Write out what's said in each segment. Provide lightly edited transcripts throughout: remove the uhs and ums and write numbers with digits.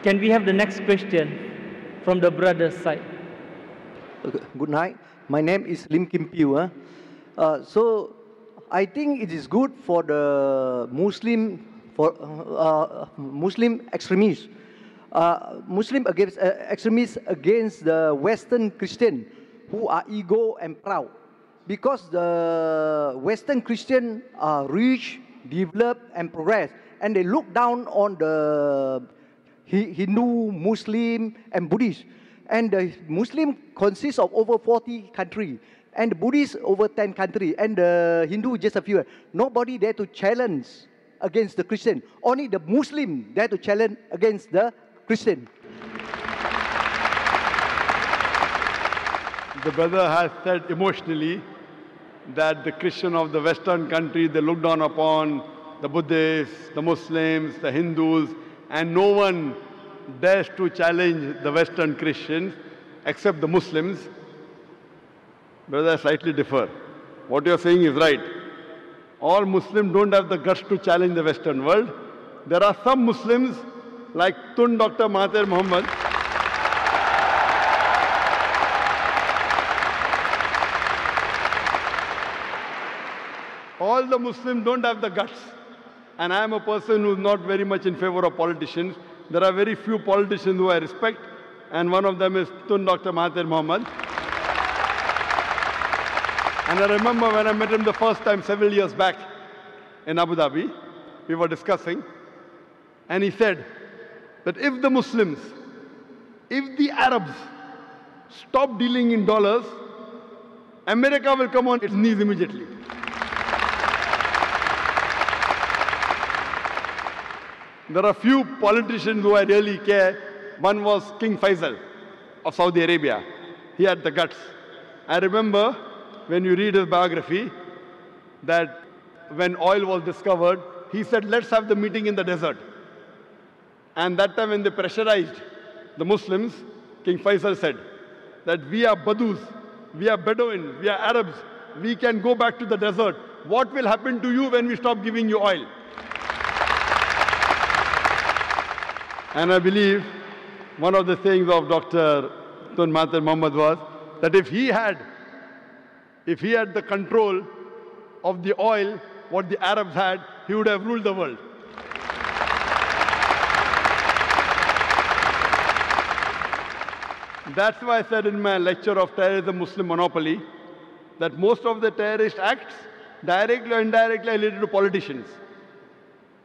Can we have the next question from the brother's side? Okay, good night. My name is Lim Kim Piu. So I think it is good for the Muslim extremists, extremists against the Western Christian who are ego and proud, because the Western Christian are rich, developed, and progress, and they look down on the Hindu, Muslim, and Buddhist. And the Muslim consists of over 40 countries, and the Buddhist over 10 countries, and the Hindu just a few. Nobody dare to challenge against the Christian. Only the Muslim dare to challenge against the Christian. The brother has said emotionally that the Christian of the Western country, they look down upon the Buddhists, the Muslims, the Hindus, and no one dares to challenge the Western Christians except the Muslims. Brother, I slightly differ. What you are saying is right. All Muslims don't have the guts to challenge the Western world. There are some Muslims like Tun Dr. Mahathir Muhammad, all the Muslims don't have the guts. And I am a person who is not very much in favor of politicians. There are very few politicians who I respect, and one of them is Tun Dr. Mahathir Muhammad. And I remember when I met him the first time several years back in Abu Dhabi, we were discussing, and he said that if the Muslims, if the Arabs stop dealing in dollars, America will come on its knees immediately. There are few politicians who I really care. One was King Faisal of Saudi Arabia. He had the guts. I remember when you read his biography that when oil was discovered, he said, let's have the meeting in the desert. And that time when they pressurized the Muslims, King Faisal said that we are Badus, we are Bedouin, we are Arabs, we can go back to the desert. What will happen to you when we stop giving you oil? And I believe one of the things of Dr. Tun Mahathir Muhammad was that if he had the control of the oil, what the Arabs had, he would have ruled the world. That's why I said in my lecture of Terrorism Muslim Monopoly that most of the terrorist acts, directly or indirectly, are related to politicians.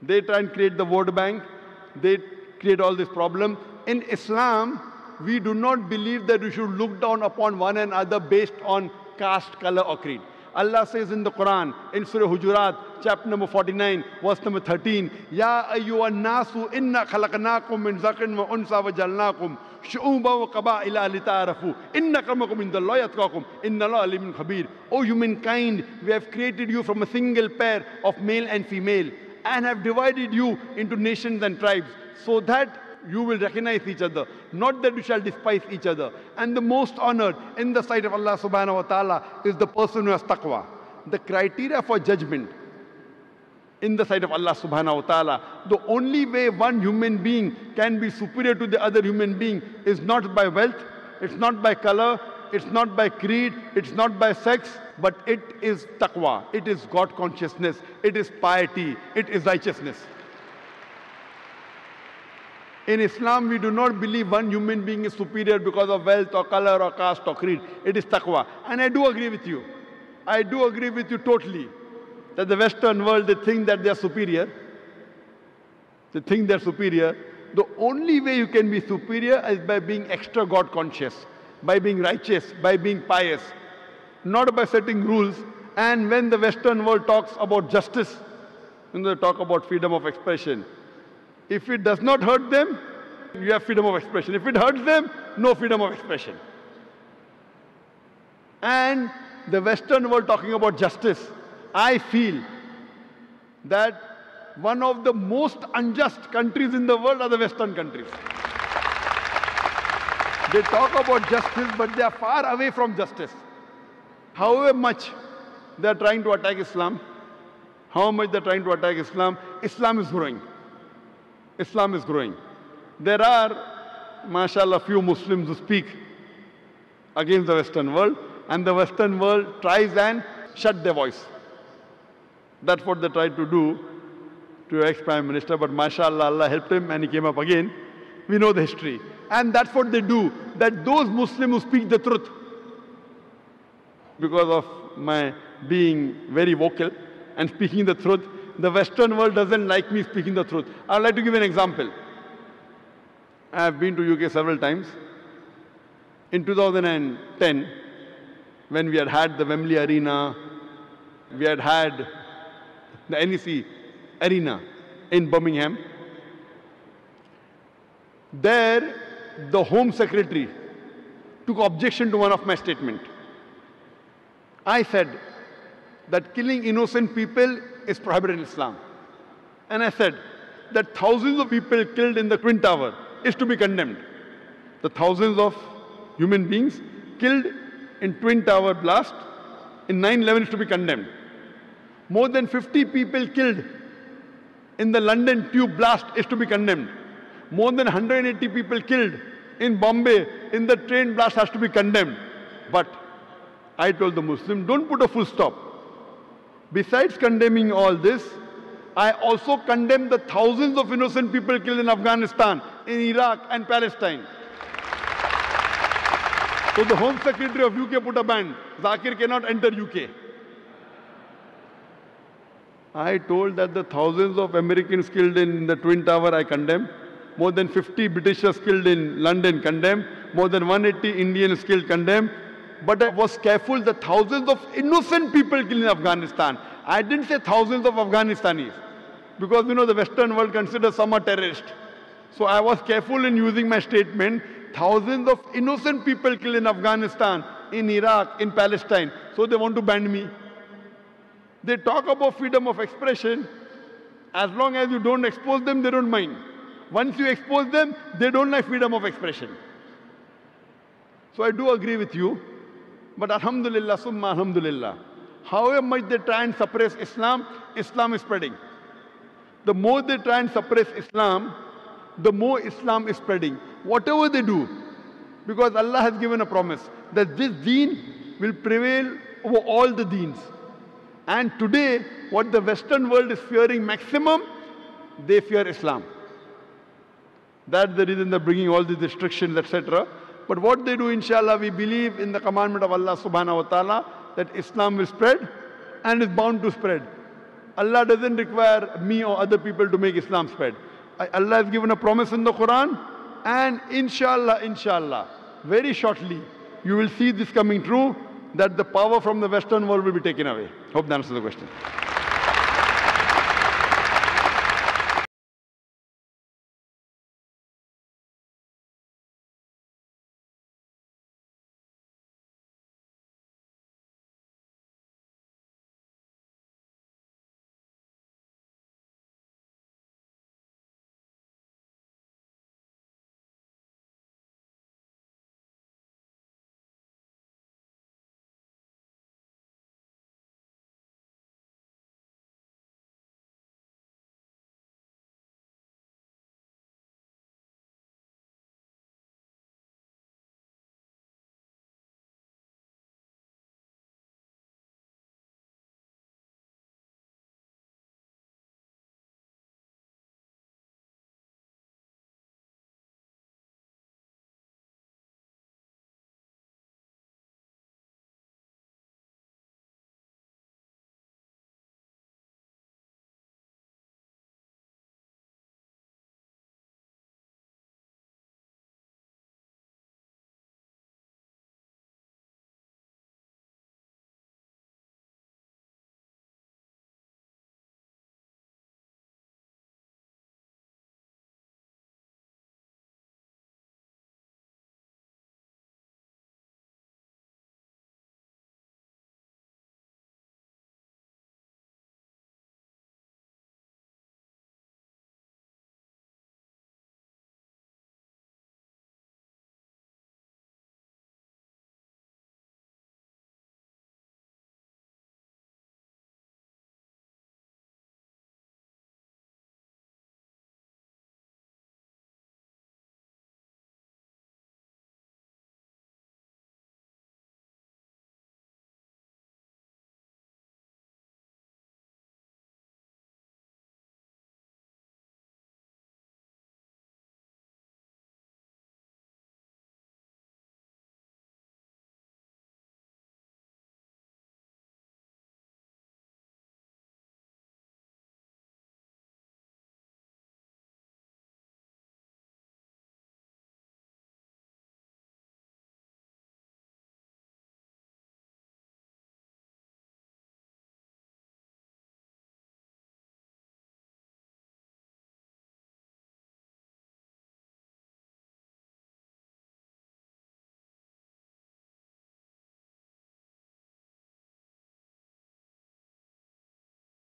They try and create the vote bank. They create all this problem. In Islam, we do not believe that we should look down upon one another based on caste, color, or creed. Allah says in the Quran, in Surah Hujurat, chapter number 49, verse number 13, Ya ayyuhan nasu inna khalaqnakum min zakarin wa unsa wa jalnakum shu'uban wa qaba'ila lita'arafu inna akramakum indallahi atqakum inna Allaha alimun khabir. O humankind, we have created you from a single pair of male and female and have divided you into nations and tribes so that you will recognize each other, not that you shall despise each other. And the most honored in the sight of Allah subhanahu wa ta'ala is the person who has taqwa. The criteria for judgment in the sight of Allah subhanahu wa ta'ala, the only way one human being can be superior to the other human being is not by wealth, it's not by color, it's not by creed, it's not by sex, but it is taqwa, it is God consciousness, it is piety, it is righteousness. In Islam, we do not believe one human being is superior because of wealth or color or caste or creed. It is taqwa. And I do agree with you. I do agree with you totally that the Western world, they think that they are superior. They think they are superior. The only way you can be superior is by being extra God conscious, by being righteous, by being pious, not by setting rules. And when the Western world talks about justice, when they talk about freedom of expression, if it does not hurt them, you have freedom of expression. If it hurts them, no freedom of expression. And the Western world talking about justice, I feel that one of the most unjust countries in the world are the Western countries. They talk about justice, but they are far away from justice. However much they are trying to attack Islam, Islam is growing. Islam is growing. There are, mashallah, few Muslims who speak against the Western world, and the Western world tries and shut their voice. That's what they tried to do to your ex-Prime Minister, but mashallah, Allah helped him and he came up again. We know the history. And that's what they do, that those Muslims who speak the truth, because of my being very vocal and speaking the truth, the Western world doesn't like me speaking the truth. I'd like to give an example. I have been to UK several times. In 2010, when we had the Wembley Arena, we had the NEC Arena in Birmingham, there the Home Secretary took objection to one of my statements. I said that killing innocent people is prohibited in Islam. And I said that thousands of people killed in the Twin Tower is to be condemned. The thousands of human beings killed in Twin Tower blast in 9/11 is to be condemned. More than 50 people killed in the London tube blast is to be condemned. More than 180 people killed in Bombay in the train blast has to be condemned. But I told the Muslim, don't put a full stop. Besides condemning all this, I also condemn the thousands of innocent people killed in Afghanistan, in Iraq and Palestine. So the Home Secretary of UK put a ban. Zakir cannot enter UK. I told that the thousands of Americans killed in the Twin Tower I condemn. More than 50 Britishers killed in London condemn. More than 180 Indians killed condemn. But I was careful that thousands of innocent people killed in Afghanistan. I didn't say thousands of Afghanistanis. Because you know the Western world considers some are terrorists. So I was careful in using my statement, thousands of innocent people killed in Afghanistan, in Iraq, in Palestine. So they want to ban me. They talk about freedom of expression. As long as you don't expose them, they don't mind. Once you expose them, they don't like freedom of expression. So I do agree with you. But alhamdulillah, summa alhamdulillah, however much they try and suppress Islam, Islam is spreading. The more they try and suppress Islam, the more Islam is spreading. Whatever they do, because Allah has given a promise that this deen will prevail over all the deens. And today, what the Western world is fearing maximum, they fear Islam. That's the reason they're bringing all these restrictions, etc. But what they do, inshallah, we believe in the commandment of Allah subhanahu wa ta'ala that Islam will spread and is bound to spread. Allah doesn't require me or other people to make Islam spread. Allah has given a promise in the Quran, and inshallah, very shortly, you will see this coming true, that the power from the Western world will be taken away. Hope that answers the question.